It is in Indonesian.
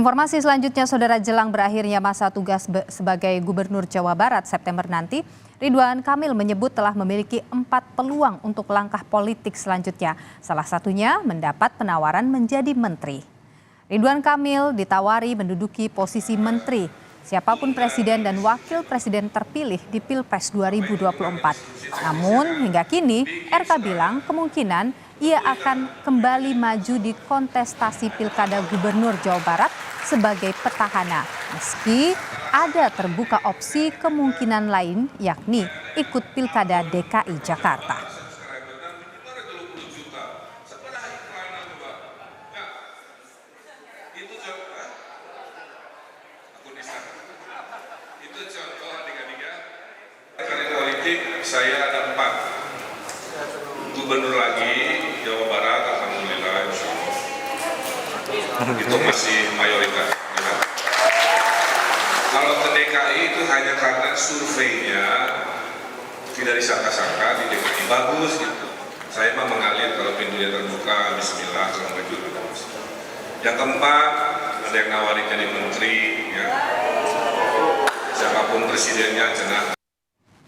Informasi selanjutnya, Saudara, jelang berakhirnya masa tugas sebagai Gubernur Jawa Barat September nanti, Ridwan Kamil menyebut telah memiliki 4 peluang untuk langkah politik selanjutnya. Salah satunya mendapat penawaran menjadi menteri. Ridwan Kamil ditawari menduduki posisi menteri siapapun presiden dan wakil presiden terpilih di Pilpres 2024. Namun hingga kini RK bilang kemungkinan ia akan kembali maju di kontestasi Pilkada Gubernur Jawa Barat sebagai petahana, meski ada terbuka opsi kemungkinan lain, yakni ikut Pilkada DKI Jakarta. Politik saya ada 4 gubernur lagi Jawa Barat, alhamdulillah, insya Allah. Itu masih mayoritas. Kalau ke DKI itu hanya karena surveinya tidak disangka-sangka di DKI bagus gitu. Saya mah mengalir kalau pintunya terbuka, bismillah, kalau nggak juga. Yang keempat, ada yang nawarin jadi menteri, ya. Siapapun presidennya, cenah.